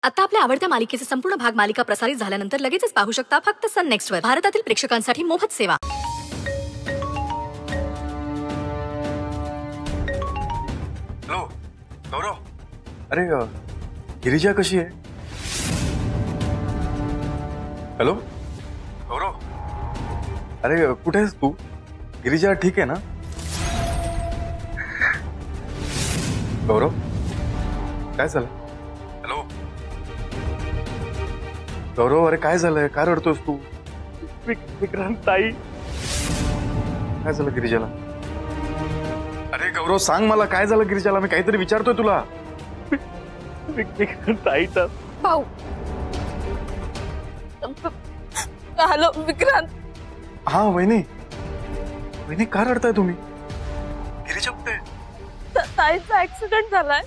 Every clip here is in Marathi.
आता आपल्या आवडत्या मालिकेचे संपूर्ण भाग मालिका प्रसारित झाल्यानंतर लगेचच पाहू शकता फक्त सन नेक्स्ट वर. भारतातील प्रेक्षकांसाठी मोफत सेवा. हॅलो गौरव, अरे गिरिजा कशी आहे? हॅलो गौरव, अरे कुठे आहेस तू? गिरिजा ठीक आहे ना? गौरव काय झालं? हॅलो गौरव, अरे काय झालंय? काय रडतोस तू? विक्रांत ताई, काय झालं गिरिजाला? अरे गौरव सांग मला, काय झालं गिरिजाला? मी काहीतरी विचारतोय तुला. विक्रांत ताईचा भाऊ. हॅलो विक्रांत. हा वहिनी, वहिनी का रडताय तुम्ही? गिरिजा कुठे? ताईचा ऍक्सिडेंट झालाय,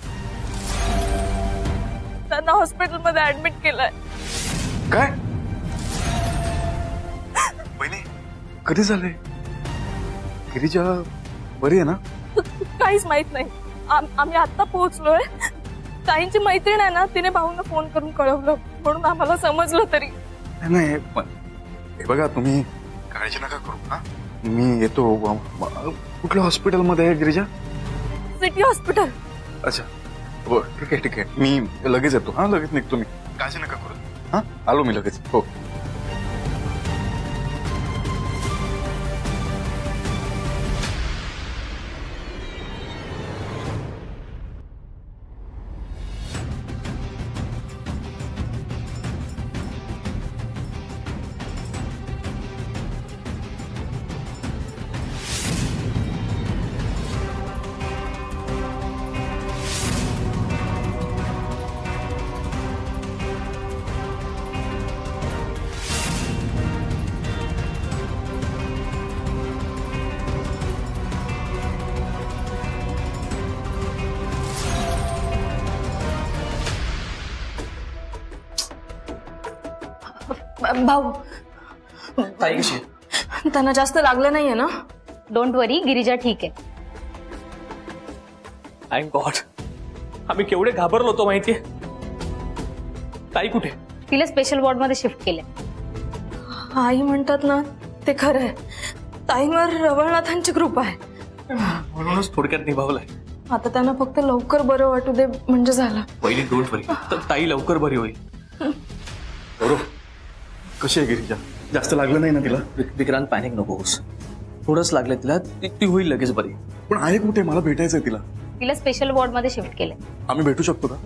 त्यांना हॉस्पिटलमध्ये ऍडमिट केलंय. काय? वहिनी कधी झाले? गिरिजा बरी आहे ना? काहीच माहित नाही. आम्ही आता पोहोचलोय. ताईंची मैत्रीण आहे ना, तिने भाऊंना फोन करून कळवलं, म्हणून आम्हाला समजलं. तरी नाही पण हे बघा, तुम्ही काळजी नका करू. हा मी येतो. कुठल्या हॉस्पिटलमध्ये आहे गिरिजा? City hospital. अच्छा हो ठीक आहे ठीक आहे, मी लगेच येतो. हा लगेच निघतो मी, काळजी नका करू. हा आलो मी लगेच. हो भाऊ, ताई कशी? त्यांना जास्त लागलं नाहीये ना? डोंट वरी, गिरिजा ठीक आहे. Thank God. आम्ही केवढे घाबरलो होतो माहितीये. ताई कुठे? तिला स्पेशल वॉर्ड मध्ये शिफ्ट केले. आई म्हणतात ना, ते खरं आहे. ताईंवर रवळनाथांची कृपा आहे, म्हणूनच थोडक्यात निभावलाय. आता त्यांना फक्त लवकर बरं वाटू दे म्हणजे झालं. पहिली डोंट वरी, ताई लवकर बरी होईल. गौरव कशी आहे गिरिजा? जास्त लागलं नाही ना तिला? विक्रांत पॅनिक नकोस, थोडंच लागलं तिला, ती होईल लगेच बरी. पण आहे कुठे? मला भेटायचंय तिला. तिला स्पेशल वॉर्ड मध्ये शिफ्ट केले. आम्ही भेटू शकतो का?